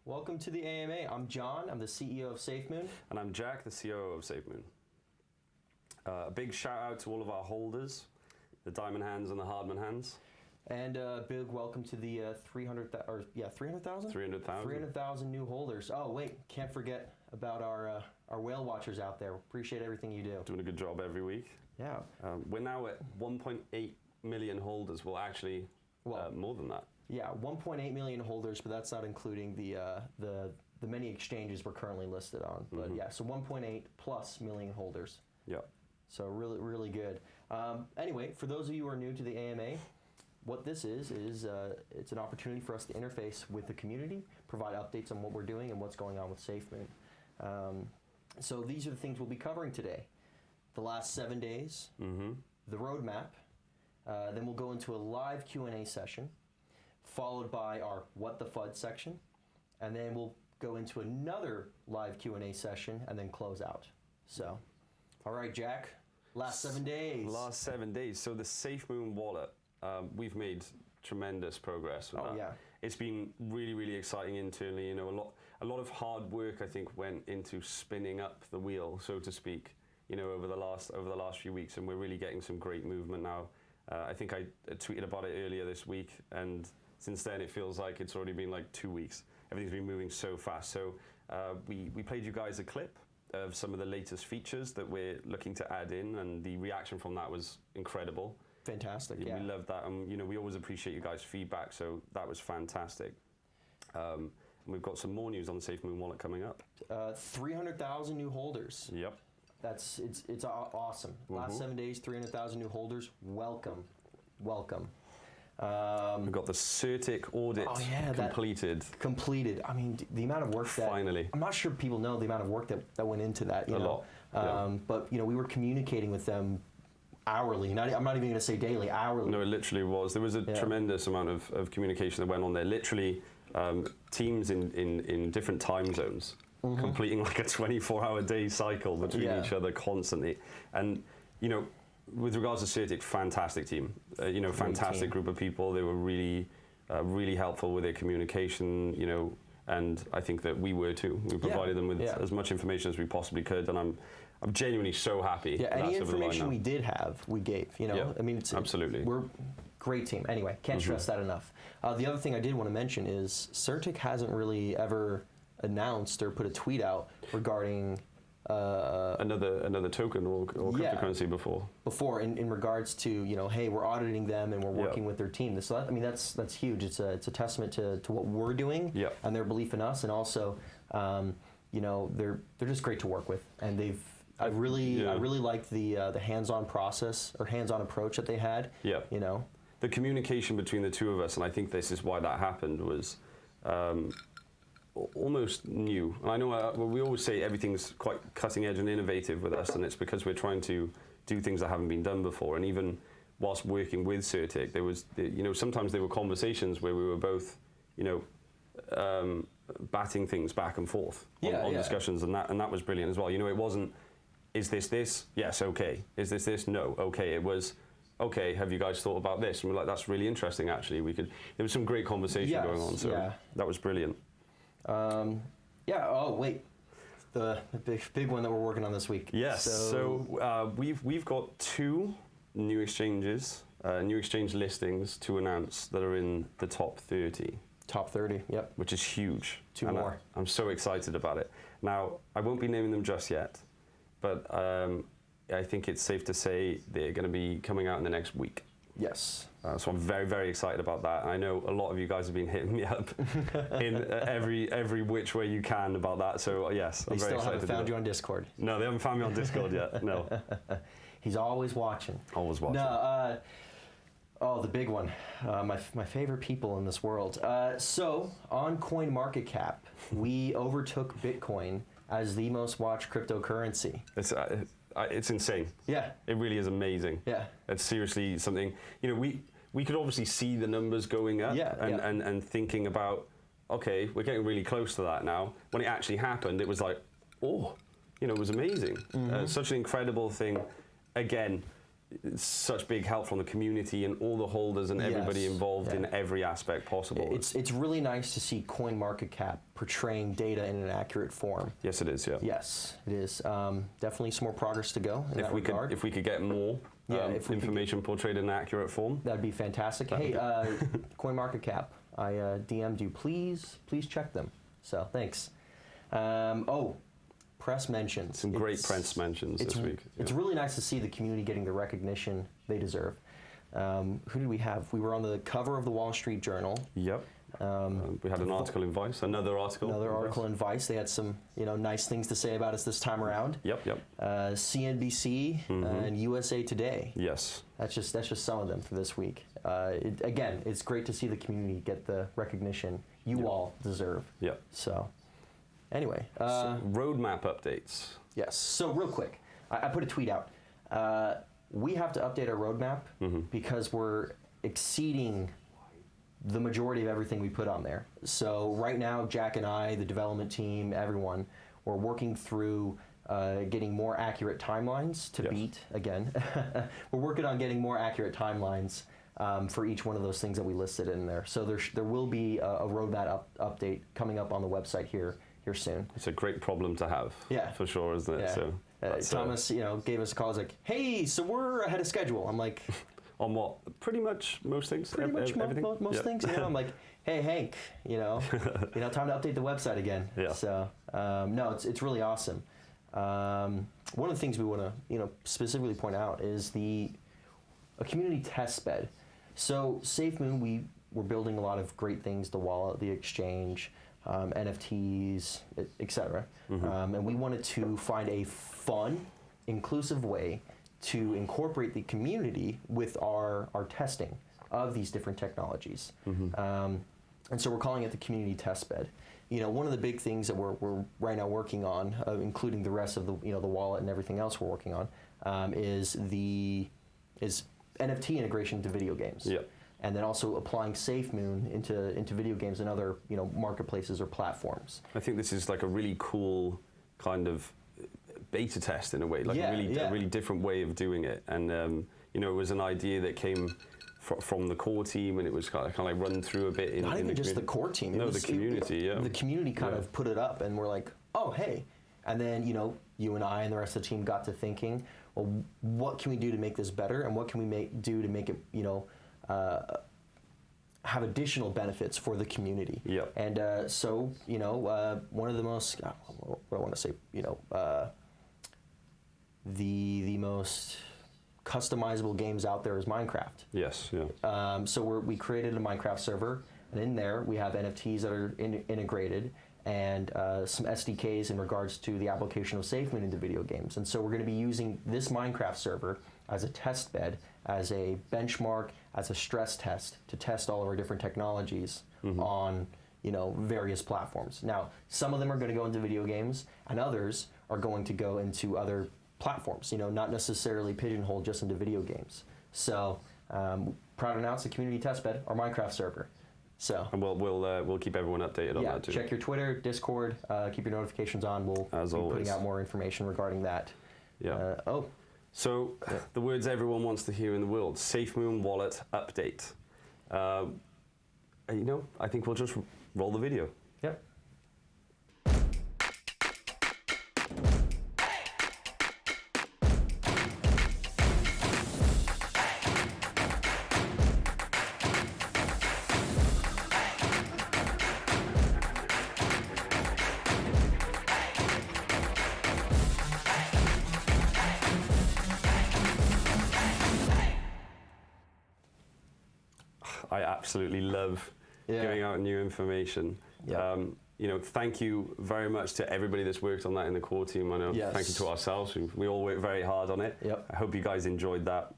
Welcome to the AMA. I'm John. I'm the CEO of SafeMoon. And I'm Jack, the COO of SafeMoon. A big shout out to all of our holders, the Diamond Hands and the Hardman Hands. And a big welcome to the 300,000? 300,000 new holders. Oh, wait, can't forget about our whale watchers out there. Appreciate everything you do. Doing a good job every week. Yeah. We're now at 1.8 million holders. Well, actually, more than that. Yeah, 1.8 million holders, but that's not including the many exchanges we're currently listed on. But yeah, so 1.8 plus million holders. Yeah. So really, really good. Anyway, for those of you who are new to the AMA, what this is it's an opportunity for us to interface with the community, provide updates on what we're doing and what's going on with SafeMoon. So these are the things we'll be covering today. The last 7 days, the roadmap, then we'll go into a live Q&A session, followed by our What the FUD section, and then we'll go into another live Q&A session and then close out. So, all right, Jack, last 7 days. Last 7 days. So the SafeMoon wallet, we've made tremendous progress with that. Yeah. It's been really, really exciting internally. You know, a lot of hard work, I think, went into spinning up the wheel, so to speak, you know, over the last few weeks, and we're really getting some great movement now. I think I tweeted about it earlier this week, and since then it feels like it's already been like 2 weeks. Everything's been moving so fast. So we played you guys a clip of some of the latest features that we're looking to add in, and the reaction from that was incredible. Fantastic, yeah. We love that, and you know, we always appreciate you guys' feedback, so that was fantastic. And we've got some more news on the SafeMoon wallet coming up. 300,000 new holders. Yep. It's awesome. Last 7 days, 300,000 new holders. Welcome, welcome. We've got the CertiK audit completed. I mean, the amount of work that... Finally. I'm not sure people know the amount of work that went into that. You know? A lot. But, you know, we were communicating with them hourly. I'm not even going to say daily, hourly. No, it literally was. There was a tremendous amount of communication that went on there. Literally, teams in different time zones, completing like a 24-hour day cycle between each other constantly. And, you know, with regards to CertiK, fantastic team. You know, fantastic group of people. They were really, really helpful with their communication, you know, and I think that we were too. We provided them with as much information as we possibly could, and I'm genuinely so happy. Yeah, any information we did have, we gave. You know, I mean, absolutely. We're a great team. Anyway, can't stress that enough. The other thing I did want to mention is CertiK hasn't really ever announced or put a tweet out regarding another token or cryptocurrency before in regards to, you know, hey, we're auditing them and we're working with their team. So I mean, that's huge. It's a testament to what we're doing and their belief in us, and also you know, they're just great to work with, and I really liked the hands-on process or hands-on approach that they had. Yeah. You know, the communication between the two of us, and I think this is why that happened, was almost new. And I know we always say everything's quite cutting edge and innovative with us, and it's because we're trying to do things that haven't been done before. And even whilst working with CertiK, there was, you know, sometimes there were conversations where we were both, you know, batting things back and forth on discussions, and that was brilliant as well. You know, it wasn't, is this? Yes, okay. Is this? No, okay. It was, okay, have you guys thought about this? And we're like, that's really interesting, actually. There was some great conversation going on, so that was brilliant. Oh wait, the big one that we're working on this week. Yes. So we've got 2 new exchanges, new exchange listings to announce that are in the top 30. Top 30. Yep. Which is huge. 2 more. I'm so excited about it. Now, I won't be naming them just yet, but I think it's safe to say they're going to be coming out in the next week. Yes. So I'm very, very excited about that. I know a lot of you guys have been hitting me up in every which way you can about that. So yes, I'm very excited. They still haven't found you on Discord. No, they haven't found me on Discord yet. No. He's always watching. Always watching. No. The big one. My favorite people in this world. So on CoinMarketCap, we overtook Bitcoin as the most watched cryptocurrency. It's insane. Yeah. It really is amazing. Yeah. It's seriously something, you know, we could obviously see the numbers going up and thinking about, okay, we're getting really close to that now. When it actually happened, it was like, oh, you know, it was amazing. Such an incredible thing. Again, such big help from the community and all the holders and everybody Yes. involved in every aspect possible. It's really nice to see CoinMarketCap portraying data in an accurate form. Yes, it is. Yeah. Yes, it is. Definitely some more progress to go in that regard. If we could get more information portrayed in an accurate form, that'd be fantastic. Hey, CoinMarketCap, I DM'd you. Please check them. So thanks. Press mentions. Some great press mentions this week. It's really nice to see the community getting the recognition they deserve. Who did we have? We were on the cover of the Wall Street Journal. Yep. We had an article in Vice, another article in Vice. They had some nice things to say about us this time around. Yep. CNBC and USA Today. Yes. That's just some of them for this week. Again, it's great to see the community get the recognition you all deserve. Yep. So, anyway. Roadmap updates. Yes. So real quick, I put a tweet out. We have to update our roadmap because we're exceeding the majority of everything we put on there. So right now, Jack and I, the development team, everyone, we're working through getting more accurate timelines to beat again. We're working on getting more accurate timelines for each one of those things that we listed in there. So there will be a roadmap update coming up on the website here soon. It's a great problem to have. Yeah. For sure, isn't it? Yeah. So Thomas, gave us a call. He's like, "Hey, so we're ahead of schedule." I'm like, on what? Pretty much most things. Pretty much most things. I'm like, "Hey, Hank, time to update the website again." Yeah. So no, it's really awesome. One of the things we want to specifically point out is a community test bed. So SafeMoon, we're building a lot of great things: the wallet, the exchange, NFTs, etc. And we wanted to find a fun, inclusive way to incorporate the community with our testing of these different technologies. And so we're calling it the community test bed. One of the big things that we're right now working on, including the rest of the the wallet and everything else we're working on, is NFT integration into video games. Yep. And then also applying SafeMoon into video games and other marketplaces or platforms. I think this is like a really cool kind of beta test in a way, a really different way of doing it. And it was an idea that came from the core team, and it was kind of like run through a bit in Not even the just the core team. The community. The community kind of put it up, and we're like, oh hey, and then you and I and the rest of the team got to thinking, well, what can we do to make this better, and what can we do to make it have additional benefits for the community. Yep. And one of the most, what do I want to say, the most customizable games out there is Minecraft. Yes, yeah. So we created a Minecraft server, and in there we have NFTs that are integrated, and some SDKs in regards to the application of SafeMoon into video games. And so we're going to be using this Minecraft server as a test bed, as a benchmark, as a stress test to test all of our different technologies on various platforms. Now, some of them are going to go into video games, and others are going to go into other platforms. Not necessarily pigeonholed just into video games. So, proud to announce the community testbed, our Minecraft server. So, and we'll keep everyone updated on that too. Check your Twitter, Discord, keep your notifications on. We'll be putting out more information regarding that. Yeah. So, the words everyone wants to hear in the world: SafeMoon wallet update. I think we'll just roll the video. Yep. I absolutely love giving out new information. Yeah. Thank you very much to everybody that's worked on that in the core team. I know. Yes. Thank you to ourselves. We all worked very hard on it. Yep. I hope you guys enjoyed that.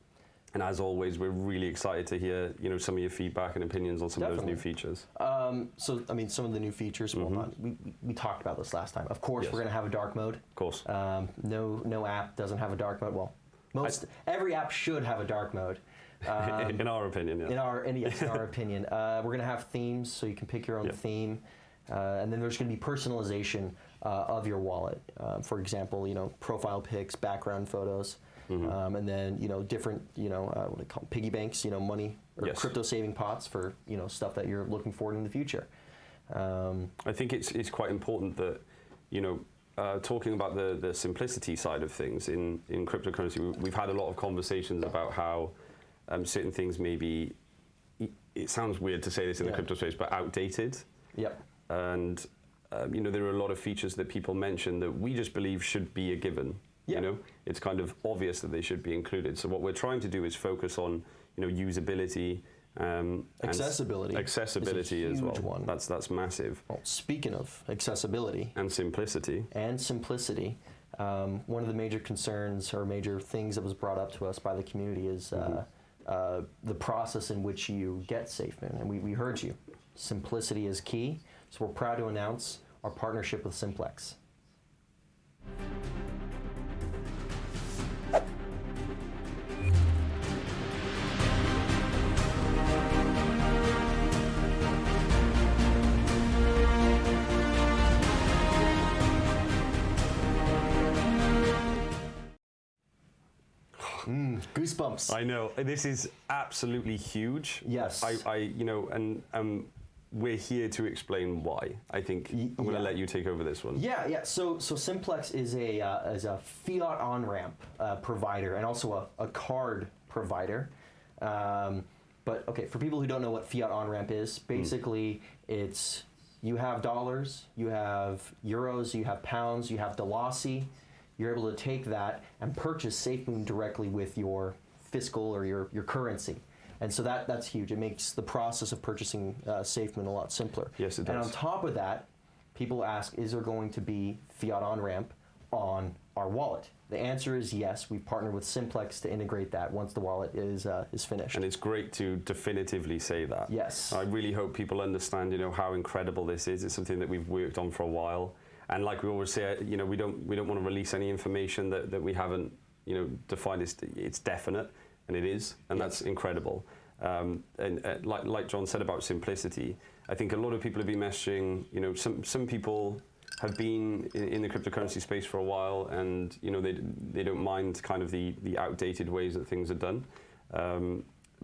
And as always, we're really excited to hear some of your feedback and opinions on some of those new features. Some of the new features. Well, we talked about this last time. Of course, we're going to have a dark mode. Of course. No app doesn't have a dark mode. Well, every app should have a dark mode. In our opinion, yeah. In our opinion. We're going to have themes, so you can pick your own theme. And then there's going to be personalization of your wallet. For example, profile pics, background photos. and then different what do they call them? Piggy banks, money or crypto saving pots for stuff that you're looking forward in the future. I think it's quite important that talking about the simplicity side of things in cryptocurrency, we've had a lot of conversations about how certain things may be, it sounds weird to say this in the crypto space, but outdated. Yep. And there are a lot of features that people mention that we just believe should be a given. It's kind of obvious that they should be included. So what we're trying to do is focus on usability, accessibility as well. One. That's massive. Well, speaking of accessibility and simplicity, one of the major concerns or major things that was brought up to us by the community is the process in which you get SafeMoon, and we heard you. Simplicity is key, so we're proud to announce our partnership with Simplex. Goosebumps. I know, this is absolutely huge. Yes. And we're here to explain why. I think I'm going to let you take over this one. Yeah. So Simplex is a fiat on-ramp provider and also a card provider. But okay, for people who don't know what fiat on-ramp is, basically it's you have dollars, you have euros, you have pounds, you have Dalasi. You're able to take that and purchase SafeMoon directly with your fiscal or your currency. And so that's huge. It makes the process of purchasing SafeMoon a lot simpler. Yes, it does. And on top of that, people ask, is there going to be fiat on-ramp on our wallet? The answer is yes. We've partnered with Simplex to integrate that once the wallet is finished. And it's great to definitively say that. Yes. I really hope people understand, how incredible this is. It's something that we've worked on for a while. And like we always say, we don't want to release any information that we haven't, defined. It's definite, and it is, and that's incredible. And like John said about simplicity, I think a lot of people have been messaging. Some people have been in the cryptocurrency space for a while, and they don't mind kind of the outdated ways that things are done.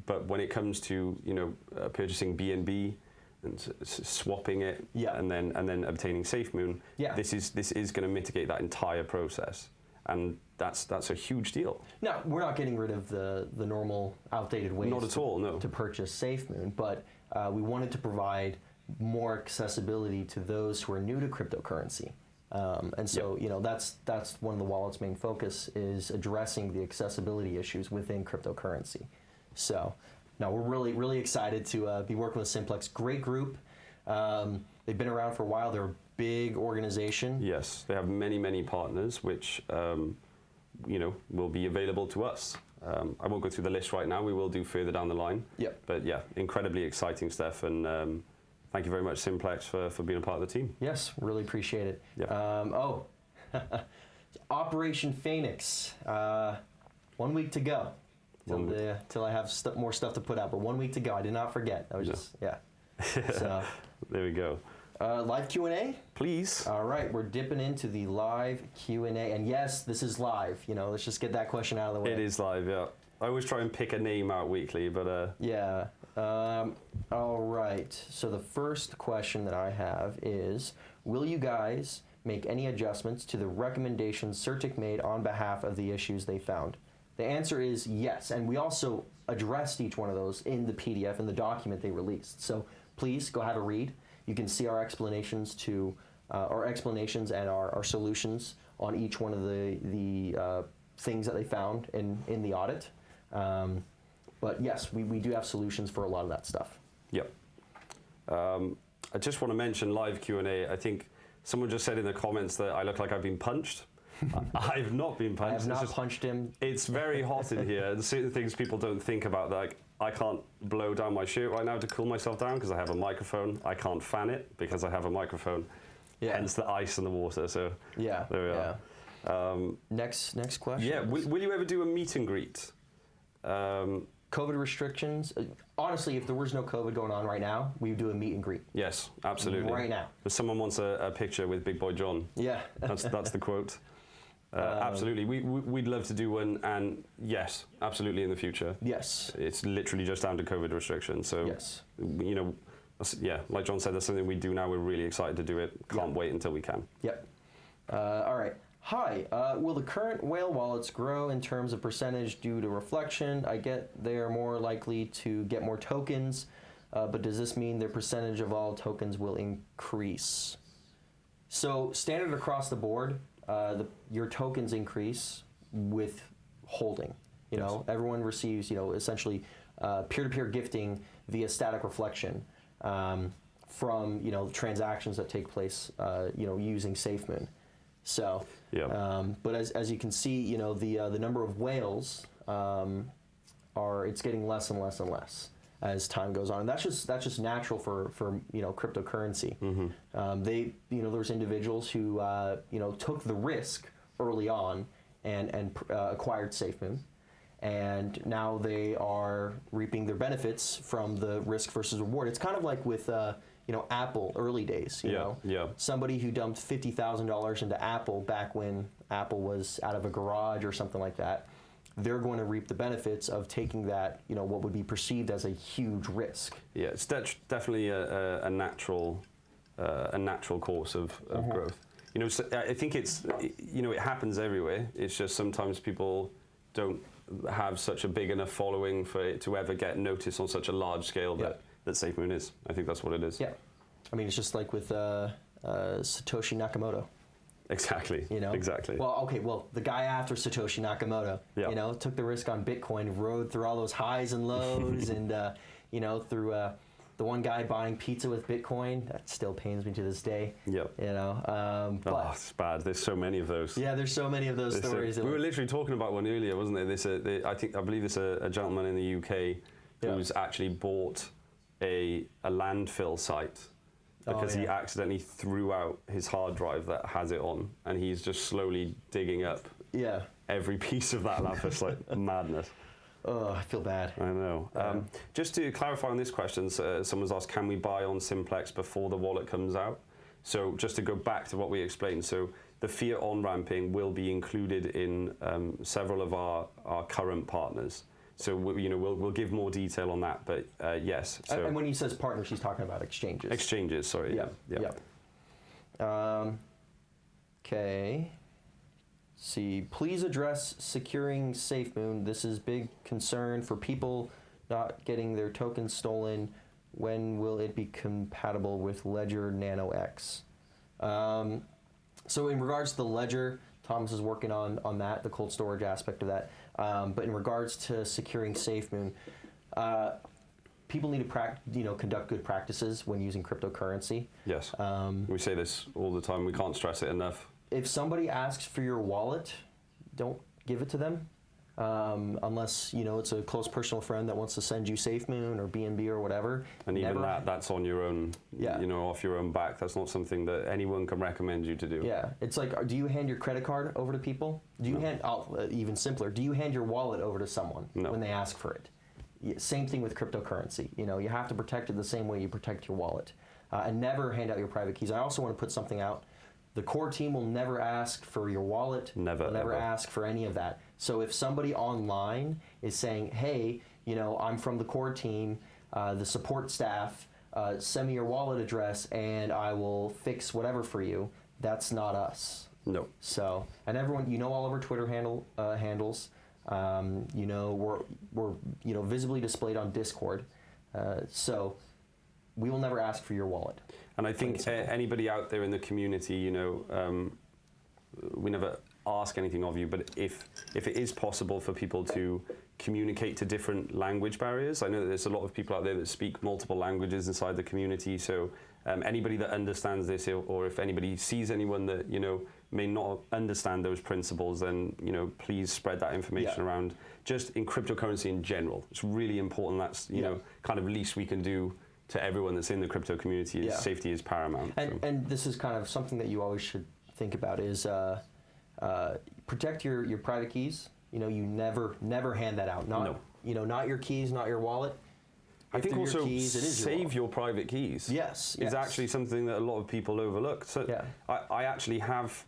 But when it comes to purchasing BNB. And swapping it, and then obtaining SafeMoon. This is going to mitigate that entire process, and that's a huge deal. Now, we're not getting rid of the normal outdated ways. Not at all, no. To purchase SafeMoon, but we wanted to provide more accessibility to those who are new to cryptocurrency, and so that's one of the wallet's main focus is addressing the accessibility issues within cryptocurrency. So. No, we're really excited to be working with Simplex. Great group. They've been around for a while. They're a big organization. Yes, they have many partners, which will be available to us. I won't go through the list right now. We will do further down the line. Yep. But yeah, incredibly exciting stuff. And thank you very much, Simplex, for being a part of the team. Yes, really appreciate it. Yep. Operation Phoenix. 1 week to go. Till I have more stuff to put out, but 1 week to go. I did not forget. I was So there we go. Live Q&A, please. All right, we're dipping into the live Q&A, and yes, this is live. Let's just get that question out of the way. It is live, yeah. I always try and pick a name out weekly, but yeah. All right. So the first question that I have is: will you guys make any adjustments to the recommendations CertiK made on behalf of the issues they found? The answer is yes, and we also addressed each one of those in the PDF, in the document they released. So please go have a read. You can see our explanations and our solutions on each one of the things that they found in the audit. But yes, we do have solutions for a lot of that stuff. Yep. I just want to mention live Q&A. I think someone just said in the comments that I look like I've been punched. I've not been punched. I have not punched him. It's very hot in here, and certain things people don't think about. Like, I can't blow down my shirt right now to cool myself down because I have a microphone. I can't fan it because I have a microphone. Hence the ice and the water. So there we are. Next question. Yeah. Will you ever do a meet and greet? COVID restrictions. Honestly, if there was no COVID going on right now, we would do a meet and greet. Yes, absolutely. Right now. If someone wants a picture with Big Boy John. Yeah. That's the quote. Absolutely, we'd love to do one, and yes, absolutely in the future. Yes. It's literally just down to COVID restrictions. So, yes. You know, yeah, like John said, that's something we do now. We're really excited to do it. Can't wait until we can. Yep. All right. Hi. Will the current whale wallets grow in terms of percentage due to reflection? I get they are more likely to get more tokens, but does this mean their percentage of all tokens will increase? So standard across the board, your tokens increase with holding. You know, everyone receives, you know, essentially peer-to-peer gifting via static reflection from, you know, transactions that take place, you know, using SafeMoon. So, but as you can see, you know, the number of whales it's getting less and less and less as time goes on, and that's just natural for you know, cryptocurrency. They, you know, there's individuals who you know, took the risk early on and acquired SafeMoon, and now they are reaping their benefits from the risk versus reward. It's kind of like with you know, Apple early days. You know, somebody who dumped $50,000 into Apple back when Apple was out of a garage or something like that, they're going to reap the benefits of taking that, you know, what would be perceived as a huge risk. Yeah, it's definitely a natural course of growth. You know, so I think it's, you know, it happens everywhere. It's just sometimes people don't have such a big enough following for it to ever get noticed on such a large scale that SafeMoon is. I think that's what it is. Yeah, I mean, it's just like with Satoshi Nakamoto. Exactly. You know. Exactly. Well, okay. Well, the guy after Satoshi Nakamoto, you know, took the risk on Bitcoin, rode through all those highs and lows, and you know, through the one guy buying pizza with Bitcoin. That still pains me to this day. Yep. You know. But it's bad. There's so many of those. Yeah, there's so many of those stories. We were literally talking about one earlier, wasn't there? I believe it's a gentleman in the UK who's actually bought a landfill site because he accidentally threw out his hard drive that has it on, and he's just slowly digging up every piece of that landfill. Like madness. Oh, I feel bad. I know. Just to clarify on this question, someone's asked, can we buy on Simplex before the wallet comes out? So just to go back to what we explained, so the fiat on-ramping will be included in several of our current partners. So we'll give more detail on that, but yes. So and when he says partners, he's talking about exchanges. Exchanges, sorry. Okay. See, please address securing SafeMoon. This is big concern for people not getting their tokens stolen. When will it be compatible with Ledger Nano X? So in regards to the Ledger, Thomas is working on that, the cold storage aspect of that. But in regards to securing SafeMoon, people need to conduct good practices when using cryptocurrency. Yes. We say this all the time. We can't stress it enough. If somebody asks for your wallet, don't give it to them. Unless, you know, it's a close personal friend that wants to send you SafeMoon or BNB or whatever. And even that's on your own, you know, off your own back. That's not something that anyone can recommend you to do. Yeah, it's like, do you hand your credit card over to people? Do you hand, even simpler, do you hand your wallet over to someone when they ask for it? Same thing with cryptocurrency. You know, you have to protect it the same way you protect your wallet. And never hand out your private keys. I also want to put something out. The core team will never ask for your wallet. Never ask for any of that. So if somebody online is saying, hey, you know, I'm from the core team, the support staff, send me your wallet address and I will fix whatever for you, that's not us. No. So, and everyone, you know, all of our Twitter handles, you know, we're you know, visibly displayed on Discord. So we will never ask for your wallet. And I think anybody out there in the community, you know, we never ask anything of you, but if it is possible for people to communicate to different language barriers, I know that there's a lot of people out there that speak multiple languages inside the community, so anybody that understands this, or if anybody sees anyone that, you know, may not understand those principles, then, you know, please spread that information around, just in cryptocurrency in general. It's really important. That's, you know, kind of least we can do to everyone that's in the crypto community. Is safety is paramount. And this is kind of something that you always should think about is protect your private keys. You know, you never hand that out. You know, not your keys, not your wallet. I think also save your private keys. Yes. Is actually something that a lot of people overlook. So I actually have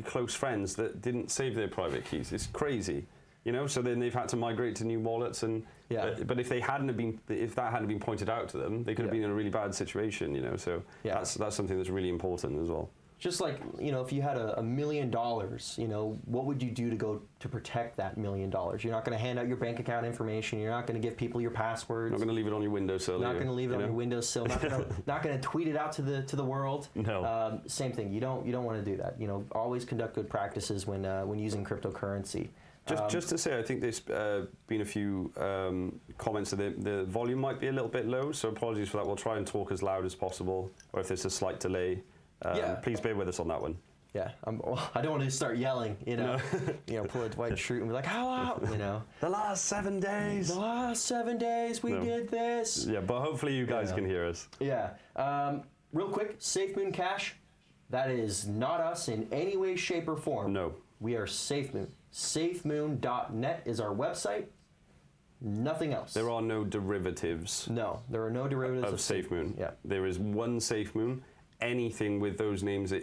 close friends that didn't save their private keys. It's crazy, you know. So then they've had to migrate to new wallets, and but if that hadn't been pointed out to them, they could have been in a really bad situation, you know. So that's something that's really important as well. Just like, you know, if you had $1 million, you know, what would you do to protect that $1 million? You're not going to hand out your bank account information. You're not going to give people your passwords. Not going to leave it on your windowsill. Not going to leave it on your windowsill. Not going to tweet it out to the world. No. Same thing. You don't want to do that. You know, always conduct good practices when using cryptocurrency. Just to say, I think there's been a few comments that the volume might be a little bit low, so apologies for that. We'll try and talk as loud as possible, or if there's a slight delay. Please bear with us on that one. Yeah, I don't want to start yelling, you know, pull a Dwight Schrute and be like, how out, you know. The last 7 days. The last 7 days we did this. Yeah, but hopefully you guys can hear us. Yeah. Real quick, SafeMoon Cash, that is not us in any way, shape, or form. No. We are SafeMoon. SafeMoon.net is our website. Nothing else. There are no derivatives. No, there are no derivatives of SafeMoon. Yeah. There is one SafeMoon. Anything with those names,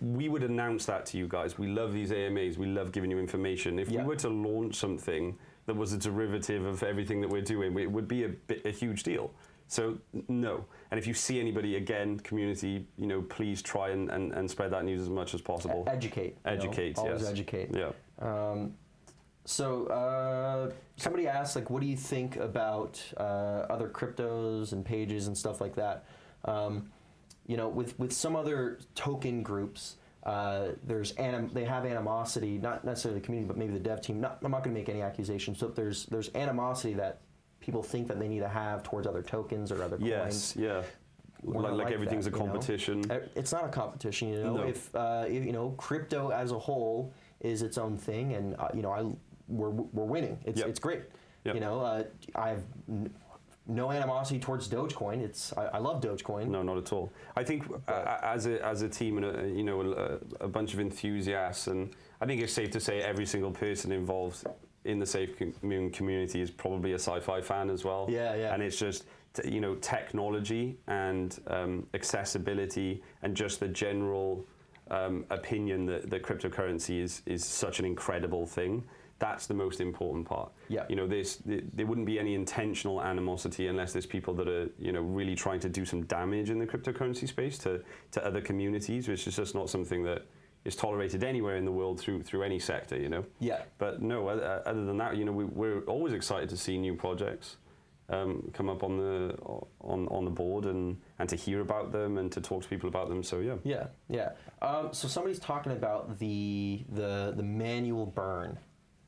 we would announce that to you guys. We love these AMAs. We love giving you information. If we were to launch something that was a derivative of everything that we're doing, it would be a huge deal. So no. And if you see anybody, again, community, you know, please try and spread that news as much as possible. Educate. Educate, Always yes. educate. Yeah. So somebody asked, like, what do you think about other cryptos and pages and stuff like that? You know, with some other token groups, they have animosity, not necessarily the community, but maybe the dev team. I'm not going to make any accusations. So there's animosity that people think that they need to have towards other tokens or other coins. Yes, yeah. Like everything's a competition. You know? It's not a competition, you know. No. If you know, crypto as a whole is its own thing, and you know, we're winning. It's great. Yep. You know, I have no animosity towards Dogecoin. I love Dogecoin. No, not at all. I think as a team and you know, a bunch of enthusiasts, and I think it's safe to say every single person involved in the SafeMoon community is probably a sci-fi fan as well. Yeah. And it's just, you know, technology and accessibility and just the general opinion that cryptocurrency is such an incredible thing. That's the most important part. Yeah. You know, there wouldn't be any intentional animosity unless there's people that are, you know, really trying to do some damage in the cryptocurrency space to other communities, which is just not something that is tolerated anywhere in the world through any sector, you know. Yeah. But no, other than that, you know, we're always excited to see new projects come up on the board and to hear about them and to talk to people about them. So yeah. Yeah. So somebody's talking about the manual burn.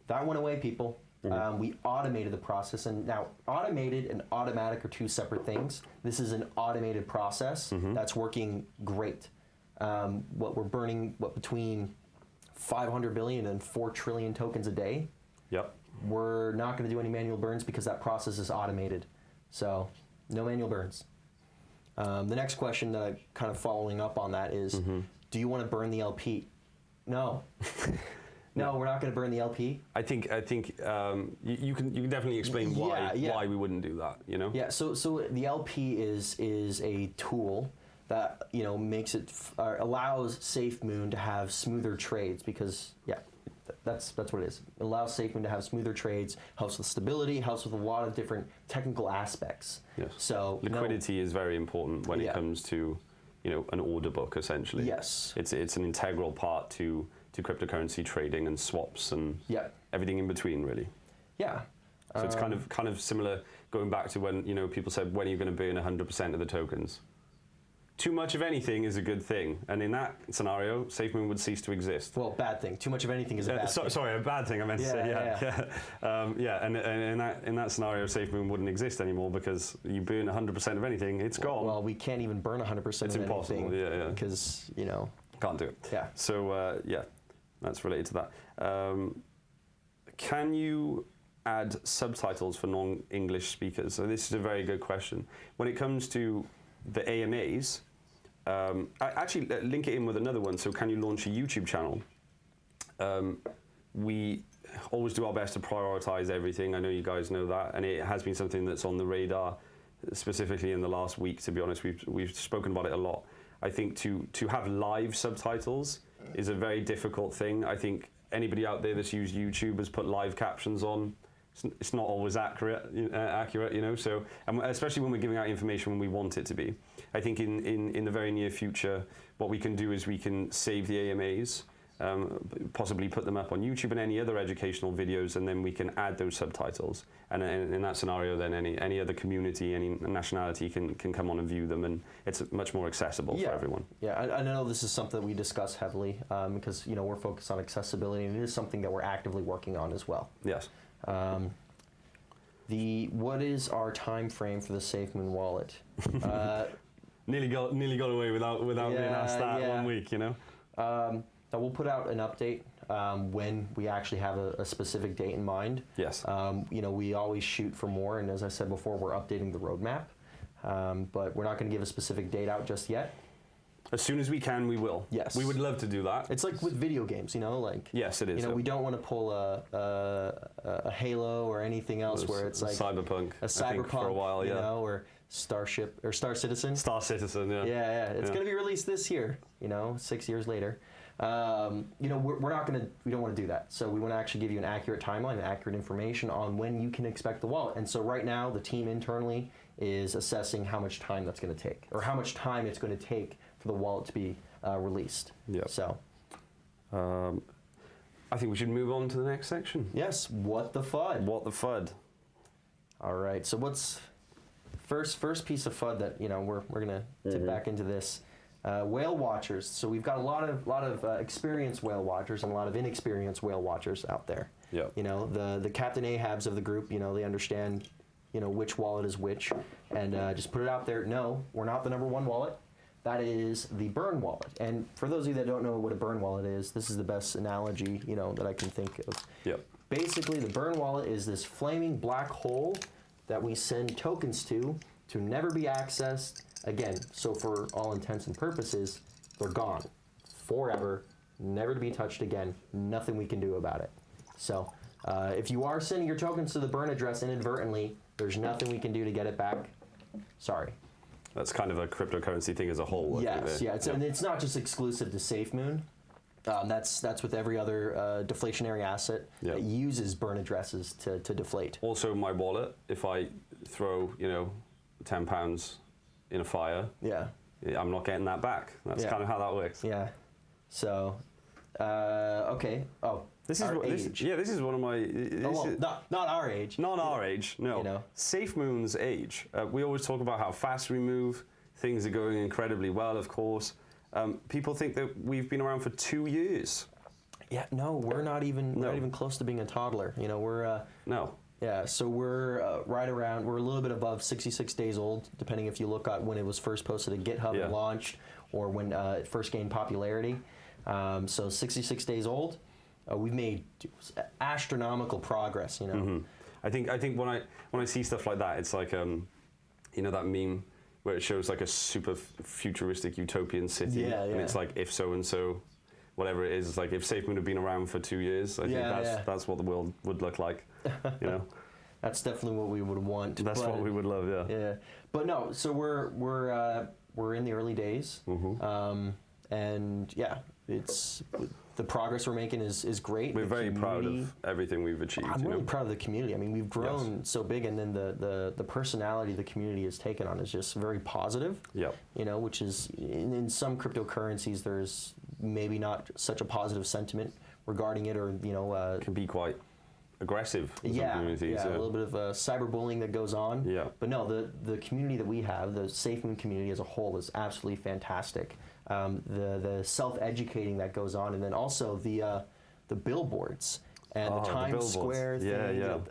That went away, people. Mm-hmm. We automated the process, and now automated and automatic are two separate things. This is an automated process that's working great. What we're burning, between 500 billion and 4 trillion tokens a day. Yep. We're not going to do any manual burns because that process is automated. So no manual burns. The next question that I'm kind of following up on that is, do you want to burn the LP? No. No, we're not going to burn the LP. I think you can definitely explain why we wouldn't do that. You know. Yeah. So the LP is a tool that, you know, makes it allows SafeMoon to have smoother trades, because that's what it is. It allows SafeMoon to have smoother trades, helps with stability, helps with a lot of different technical aspects. Yes. So liquidity is very important when it comes to, you know, an order book essentially. Yes. It's an integral part to cryptocurrency trading and swaps and everything in between, really. Yeah. So it's kind of similar, going back to when, you know, people said, when are you going to burn 100% of the tokens? Too much of anything is a good thing, and in that scenario, SafeMoon would cease to exist. Well, bad thing. Too much of anything is a bad thing. Sorry, a bad thing. I meant to say. And in that scenario, SafeMoon wouldn't exist anymore, because you burn 100% of anything, it's gone. Well, we can't even burn 100% of anything. It's impossible. Yeah. Because, you know, can't do it. Yeah. So that's related to that. Can you add subtitles for non-English speakers? So this is a very good question. When it comes to the AMAs, I actually link it in with another one. So can you launch a YouTube channel? We always do our best to prioritize everything. I know you guys know that, and it has been something that's on the radar, specifically in the last week. To be honest, we've spoken about it a lot. I think to have live subtitles is a very difficult thing. I think anybody out there that's used YouTube has put live captions on. It's not always accurate, you know. So, especially when we're giving out information when we want it to be. I think in the very near future, what we can do is we can save the AMAs, possibly put them up on YouTube and any other educational videos, and then we can add those subtitles. And in that scenario, then any other community, any nationality can come on and view them, and it's much more accessible for everyone. Yeah, I know this is something that we discuss heavily because we're focused on accessibility, and it is something that we're actively working on as well. Yes. What is our time frame for the SafeMoon wallet? Nearly got away without being asked that 1 week, We'll put out an update when we actually have a specific date in mind. Yes. We always shoot for more, and as I said before, we're updating the roadmap, but we're not going to give a specific date out just yet. As soon as we can, we will. Yes. We would love to do that. It's like with video games, like. Yes, it is. We don't want to pull a Halo or anything else where it's like Cyberpunk. A Cyberpunk, I think for a while, or Starship or Star Citizen. Star Citizen, yeah. Yeah. It's going to be released this year. 6 years later. We don't want to do that. So we want to actually give you an accurate timeline, and accurate information on when you can expect the wallet. And so right now, the team internally is assessing how much time that's going to take, or how much time it's going to take for the wallet to be released. Yeah. So, I think we should move on to the next section. Yes. What the FUD? What the FUD? All right. So what's first piece of FUD that we're going to tip back into this? Whale watchers. So we've got a lot of experienced whale watchers and a lot of inexperienced whale watchers out there. Yeah. The Captain Ahabs of the group. They understand which wallet is which, and just put it out there. No, we're not the #1 wallet. That is the burn wallet. And for those of you that don't know what a burn wallet is, this is the best analogy that I can think of. Yep. Basically, the burn wallet is this flaming black hole that we send tokens to never be accessed again. So for all intents and purposes, they're gone forever, never to be touched again. Nothing we can do about it. So if you are sending your tokens to the burn address inadvertently, there's nothing we can do to get it back. Sorry. That's kind of a cryptocurrency thing as a whole. Yes, and it's not just exclusive to SafeMoon. That's with every other deflationary asset that uses burn addresses to deflate. Also, my wallet, if I throw, £10 in a fire, I'm not getting that back. That's kind of how that works. Yeah. So, okay. Oh, this is this is one of my. Not our age. Not our age. No. SafeMoon's age. We always talk about how fast we move. Things are going incredibly well, of course. People think that we've been around for 2 years. Yeah. No, we're not even close to being a toddler. We're no. Yeah, so we're we're a little bit above 66 days old, depending if you look at when it was first posted to GitHub and launched, or when it first gained popularity. So 66 days old, we've made astronomical progress. I think when I see stuff like that, it's like that meme where it shows like a super futuristic utopian city, and it's like if so and so, whatever it is, it's like if SafeMoon had been around for 2 years, I think that's what the world would look like. That's definitely what we would want. That's what we would love, yeah. But no, so we're in the early days, and it's the progress we're making is great. We're very proud of everything we've achieved. I'm really proud of the community. I mean, we've grown so big, and then the personality the community has taken on is just very positive. Yeah. Which is in some cryptocurrencies there's maybe not such a positive sentiment regarding it, or can be quite aggressive in some communities. A little bit of cyberbullying that goes on. Yeah. But no, the community that we have, the SafeMoon community as a whole, is absolutely fantastic. The self-educating that goes on, and then also the billboards and the Times Square thing.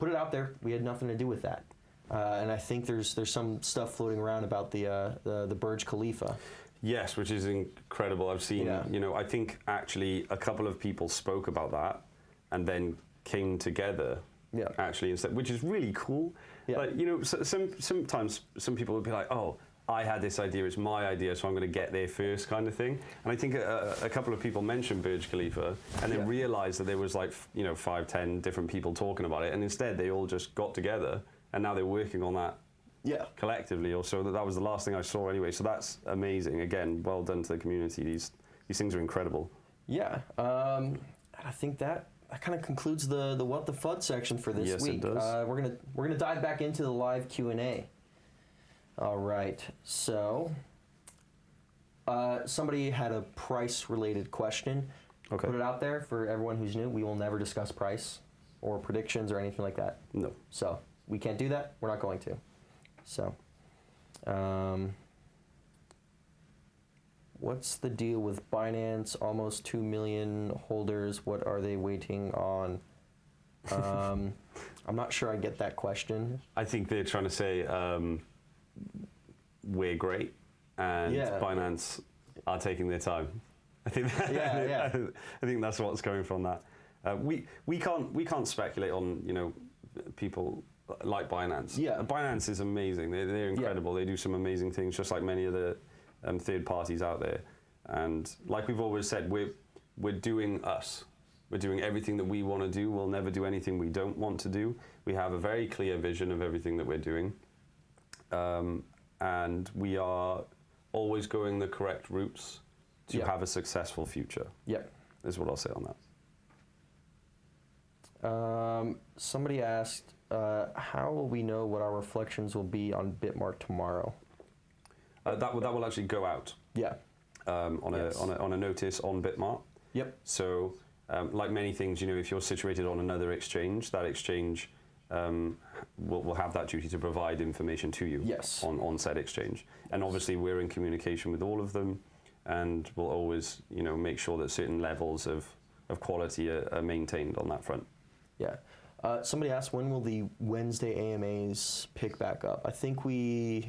Put it out there. We had nothing to do with that. And I think there's some stuff floating around about the Burj Khalifa. Yes, which is incredible. I've seen, I think actually a couple of people spoke about that and then came together actually instead, which is really cool. But, sometimes some people would be like, oh, I had this idea, it's my idea, so I'm going to get there first kind of thing. And I think a couple of people mentioned Burj Khalifa and then realized that there was 5, 10 different people talking about it. And instead they all just got together and now they're working on that collectively, or so. That was the last thing I saw anyway. So that's amazing. Again, well done to the community. These things are incredible. Yeah, I think that kind of concludes the what the FUD section for this Yes, week. it does. We're gonna dive back into the live Q&A. All right, so somebody had a price related question. Okay. Put it out there for everyone who's new. We will never discuss price or predictions or anything like that. No. So we can't do that. We're not going to. So, what's the deal with Binance? Almost 2 million holders. What are they waiting on? I'm not sure I get that question. I think they're trying to say we're great, and Yeah. Binance are taking their time. I think Yeah. I think that's what's coming from that. We can't speculate on people like Binance. Yeah. Binance is amazing. They're incredible. They do some amazing things, just like many of the third parties out there. And like we've always said, we're doing us. We're doing everything that we want to do. We'll never do anything we don't want to do. We have a very clear vision of everything that we're doing, and we are always going the correct routes to have a successful future. Yep. Is what I'll say on that. Somebody asked, how will we know what our reflections will be on Bitmart tomorrow? That will actually go out. Yeah. On a notice on Bitmart. Yep. So, like many things, if you're situated on another exchange, that exchange will have that duty to provide information to you. Yes. On said exchange, and obviously we're in communication with all of them, and we'll always make sure that certain levels of quality are maintained on that front. Yeah. Somebody asked, when will the Wednesday AMAs pick back up? I think we,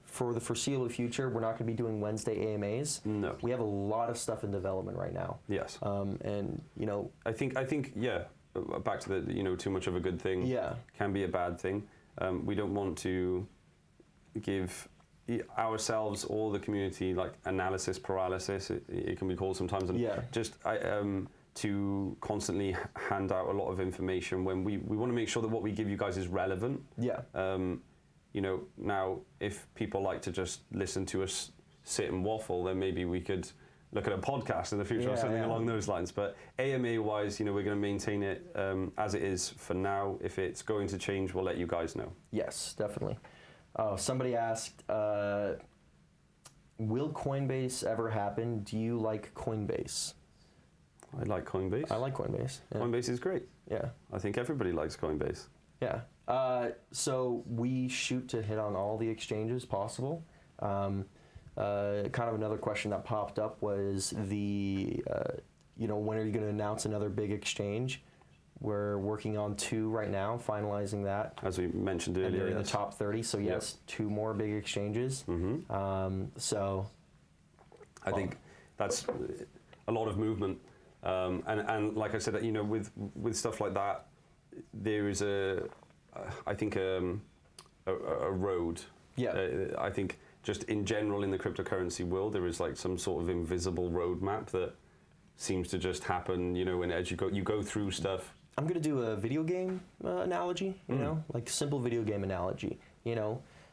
for the foreseeable future, we're not going to be doing Wednesday AMAs. No. We have a lot of stuff in development right now. Yes. And, I think, yeah, back to the, too much of a good thing can be a bad thing. We don't want to give ourselves or the community like analysis paralysis, it can be called sometimes. And just, to constantly hand out a lot of information when we want to make sure that what we give you guys is relevant. Yeah. Now if people like to just listen to us sit and waffle, then maybe we could look at a podcast in the future or something along those lines. But AMA wise, we're going to maintain it as it is for now. If it's going to change, we'll let you guys know. Yes, definitely. Somebody asked, will Coinbase ever happen? Do you like Coinbase? I like Coinbase. I like Coinbase. Yeah. Coinbase is great. Yeah. I think everybody likes Coinbase. Yeah. So we shoot to hit on all the exchanges possible. Kind of another question that popped up was when are you going to announce another big exchange? We're working on 2 right now, finalizing that. As we mentioned earlier. And they're in the top 30, so yes, 2 more big exchanges. Mm-hmm. So I think that's a lot of movement. And like I said, with stuff like that, there is I think a road. Yeah. I think just in general in the cryptocurrency world, there is like some sort of invisible roadmap that seems to just happen. And as you go through stuff. I'm gonna do a video game analogy. Like simple video game analogy.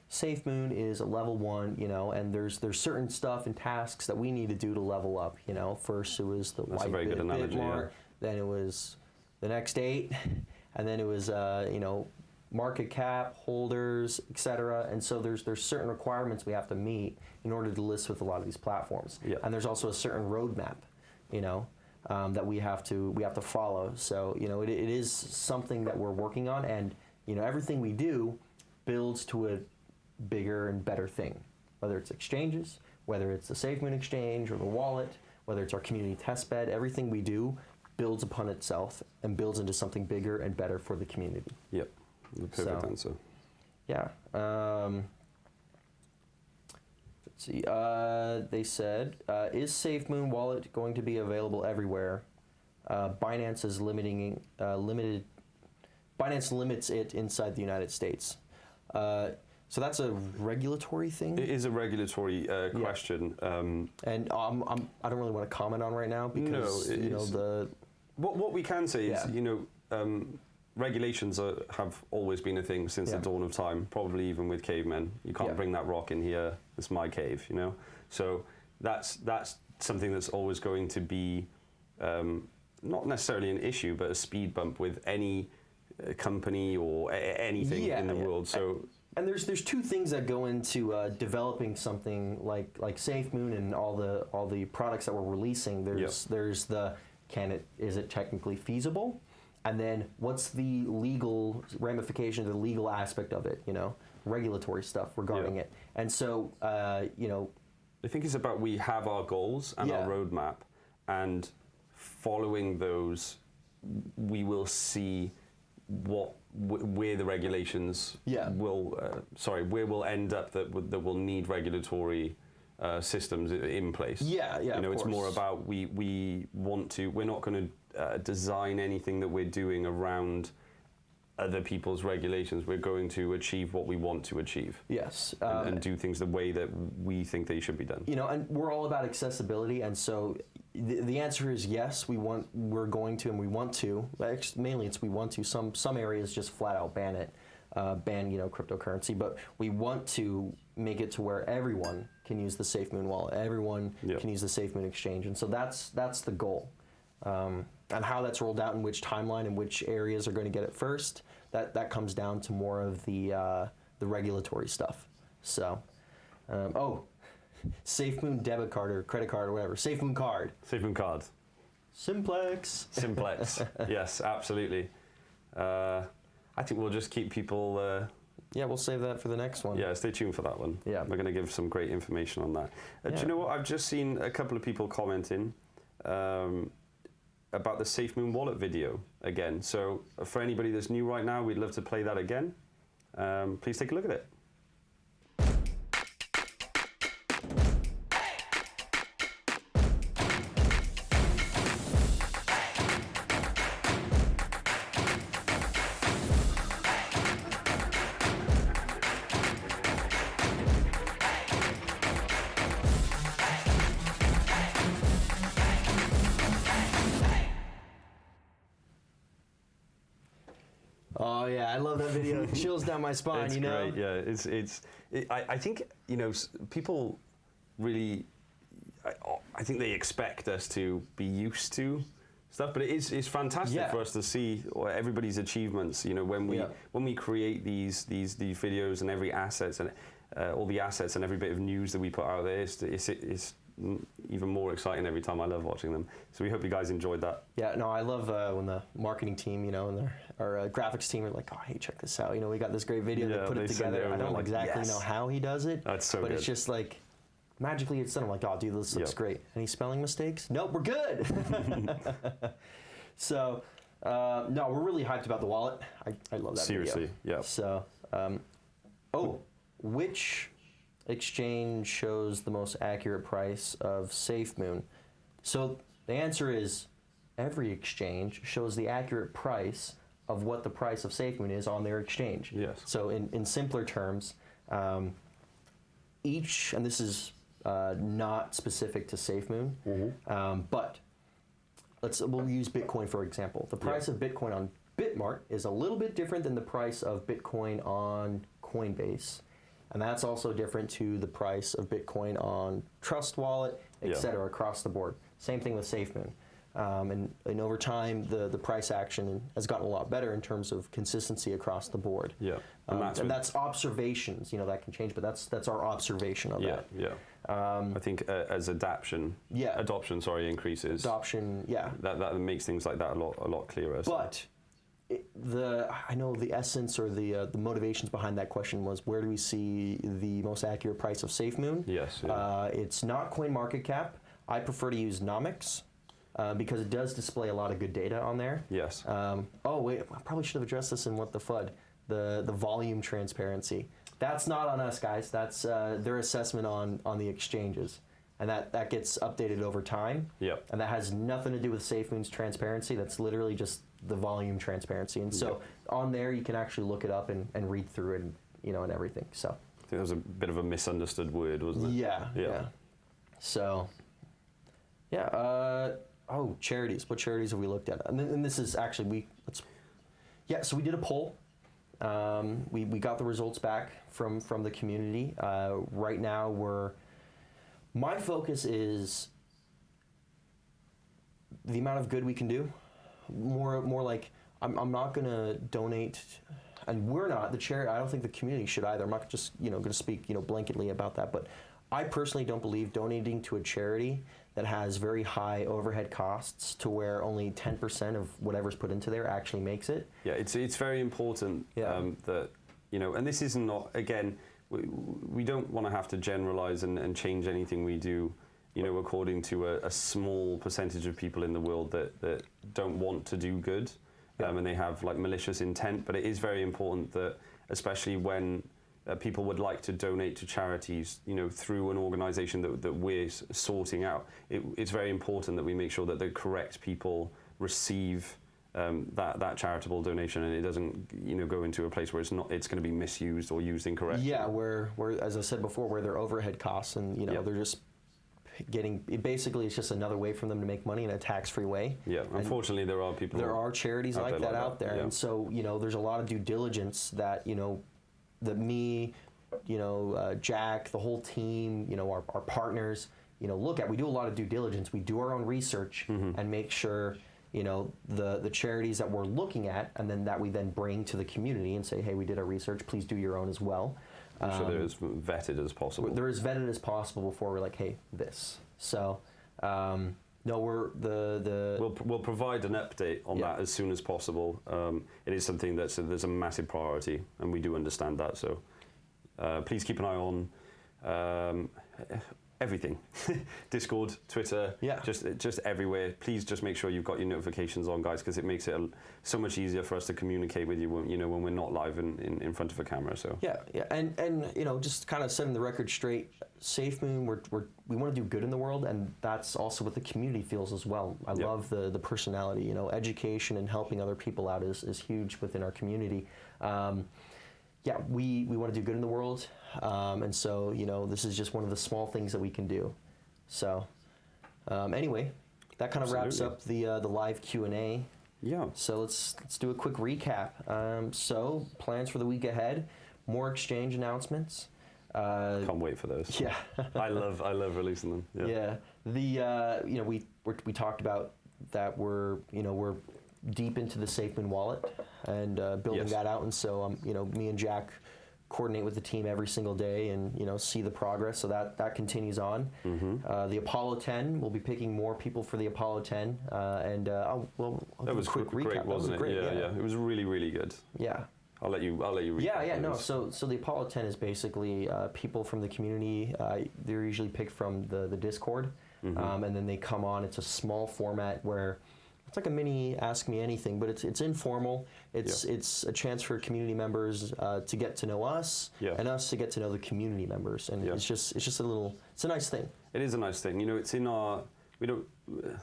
SafeMoon is a level 1, and there's certain stuff and tasks that we need to do to level up. First it was the That's a very good analogy, Bitmart, then it was the next 8, and then it was market cap, holders, etc. And so there's certain requirements we have to meet in order to list with a lot of these platforms. Yeah. And there's also a certain roadmap, that we have to follow. So it is something that we're working on, and everything we do builds to a bigger and better thing, whether it's exchanges, whether it's the SafeMoon exchange or the wallet, whether it's our community testbed. Everything we do builds upon itself and builds into something bigger and better for the community. Yep, the perfect answer. Yeah. Let's see. They said, is SafeMoon wallet going to be available everywhere? Binance is Binance limits it inside the United States. So that's a regulatory thing? It is a regulatory question. And I don't really want to comment on right now because, What we can say is, regulations have always been a thing since the dawn of time, probably even with cavemen. You can't bring that rock in here, it's my cave, So that's something that's always going to be not necessarily an issue, but a speed bump with any company or anything in the world. So. And there's two things that go into developing something like SafeMoon and all the products that we're releasing. There's the is it technically feasible, and then what's the legal ramification, the legal aspect of it, regulatory stuff regarding it. And so I think it's about we have our goals and our roadmap, and following those, we will see where the regulations will, where we'll end up that will need regulatory systems in place. It's more about we're not going to design anything that we're doing around other people's regulations. We're going to achieve what we want to achieve. Yes. And do things the way that we think they should be done. And we're all about accessibility, and so the answer is yes. We want to. Mainly, we want to. Some areas just flat out ban it, cryptocurrency. But we want to make it to where everyone can use the SafeMoon wallet. Everyone can use the SafeMoon exchange, and so that's the goal. And how that's rolled out in which timeline and which areas are going to get it first, that comes down to more of the regulatory stuff. So, SafeMoon debit card or credit card or whatever. SafeMoon card. SafeMoon card. Simplex. Yes, absolutely. I think we'll just keep people... we'll save that for the next one. Yeah, stay tuned for that one. Yeah. We're going to give some great information on that. Do you know what? I've just seen a couple of people commenting about the SafeMoon wallet video again. So for anybody that's new right now, we'd love to play that again. Please take a look at it. Oh yeah, I love that video. It chills down my spine. It's great. Yeah, I think people really. I think they expect us to be used to stuff, but it's fantastic for us to see everybody's achievements. When we create these videos and every assets and all the assets and every bit of news that we put out there, it's even more exciting every time. I love watching them. So we hope you guys enjoyed that. Yeah, no, I love when the marketing team, and our graphics team are like, oh, hey, check this out. We got this great video. They put it together. I don't exactly know how he does it. That's so but good. It's just like, magically it's done. I'm like, oh, dude, this looks great. Any spelling mistakes? Nope, we're good. So, no, we're really hyped about the wallet. I love that Seriously, video. So, which exchange shows the most accurate price of SafeMoon? So the answer is every exchange shows the accurate price of what the price of SafeMoon is on their exchange. Yes. So in simpler terms, each, and this is not specific to SafeMoon, but we'll use Bitcoin for example. The price of Bitcoin on Bitmart is a little bit different than the price of Bitcoin on Coinbase. And that's also different to the price of Bitcoin on Trust Wallet, etc., across the board. Same thing with SafeMoon. And over time, the price action has gotten a lot better in terms of consistency across the board. Yeah, and that's observations. That can change, but that's our observation of that. Yeah. I think as adoption increases. That makes things like that a lot clearer. But I know the essence or the motivations behind that question was, where do we see the most accurate price of SafeMoon? Yes. It's not CoinMarketCap. I prefer to use Nomics because it does display a lot of good data on there. Yes. Wait, I probably should have addressed this in What the FUD. The volume transparency. That's not on us, guys. That's their assessment on the exchanges. And that gets updated over time. Yep. And that has nothing to do with SafeMoon's transparency. That's literally just the volume transparency. And so on there, you can actually look it up and read through it and everything. So I think that was a bit of a misunderstood word, wasn't it? Yeah. So, charities. What charities have we looked at? And this is actually, so we did a poll. We got the results back from the community. Right now my focus is the amount of good we can do. More like I'm not gonna donate, and we're not the charity. I don't think the community should either. I'm not just gonna speak blanketly about that, but I personally don't believe donating to a charity that has very high overhead costs to where only 10% of whatever's put into there actually makes it. Yeah, it's very important that, and this is not, again, we don't want to have to generalize and change anything we do, according to a small percentage of people in the world that don't want to do good, and they have like malicious intent. But it is very important that, especially when people would like to donate to charities, through an organization that we're sorting out, it's very important that we make sure that the correct people receive that charitable donation, and it doesn't go into a place where it's going to be misused or used incorrectly. Yeah, where as I said before, where their overhead costs and they're just getting, basically it's just another way for them to make money in a tax-free way. Yeah, unfortunately there are people. There are charities like that out there, yeah. and so there's a lot of due diligence that that me, Jack, the whole team, our partners, look at. We do a lot of due diligence. We do our own research and make sure, the charities that we're looking at, and then that we then bring to the community and say, hey, we did our research. Please do your own as well. So they're as vetted as possible. They're as vetted as possible before we're like, hey, this. So, no, We'll provide an update on that as soon as possible. It is something there's a massive priority, and we do understand that. So please keep an eye on everything, Discord, Twitter, just everywhere. Please just make sure you've got your notifications on, guys, because it makes it so much easier for us to communicate with you when we're not live in front of a camera. So and just kind of setting the record straight. SafeMoon, we want to do good in the world, and that's also what the community feels as well. I love the personality. Education and helping other people out is huge within our community. We want to do good in the world, and so this is just one of the small things that we can do. So anyway, that kind of wraps up the live Q&A. Yeah. So let's do a quick recap. So plans for the week ahead, more exchange announcements. Can't wait for those. Yeah. I love releasing them. Yeah. We talked about that we're deep into the SafeMoon wallet and building that out, and so me and Jack coordinate with the team every single day and see the progress. So that continues on. The Apollo 10, we'll be picking more people for the Apollo 10, and I'll that was a quick recap. Great, wasn't it? Great, yeah. It was really, really good. Yeah. I'll let you recap. Yeah. No. So the Apollo 10 is basically people from the community. They're usually picked from the Discord, and then they come on. It's a small format where it's like a mini Ask Me Anything, but it's informal. It's a chance for community members to get to know us, and us to get to know the community members, and it's just it's a nice thing. It is a nice thing. It's in our, we don't,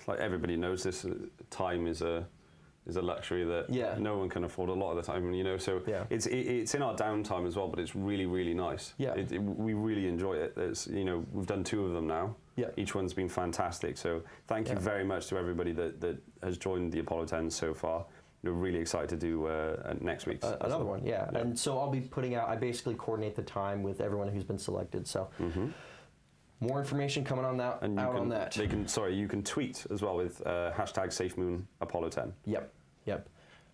like everybody knows this, time is a luxury that no one can afford a lot of the time, so it's in our downtime as well, but it's really, really nice. We really enjoy it. We've done 2 of them now. Each one's been fantastic, so thank you very much to everybody that has joined the Apollo 10 so far. We're really excited to do next week's. Another one, and so I'll be putting out, I basically coordinate the time with everyone who's been selected, so more information coming on that. And you can tweet as well with hashtag SafeMoon Apollo 10. Yep.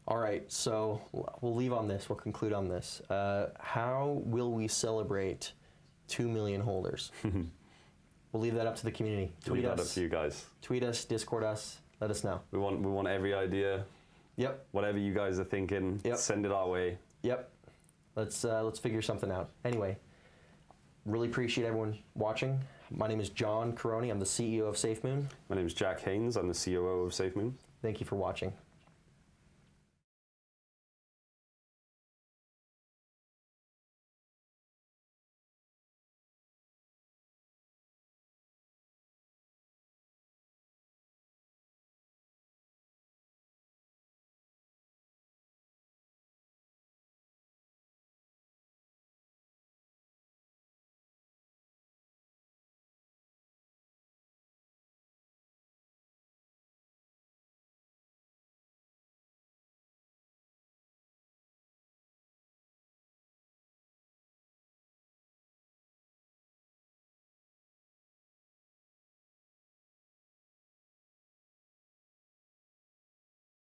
All right, so we'll leave on this. We'll conclude on this. How will we celebrate 2 million holders? We'll leave that up to the community. Leave that up to you guys. Tweet us, Discord us. Let us know. We want every idea. Yep. Whatever you guys are thinking, send it our way. Yep. Let's figure something out. Anyway, really appreciate everyone watching. My name is John Caroni. I'm the CEO of SafeMoon. My name is Jack Haynes. I'm the COO of SafeMoon. Thank you for watching.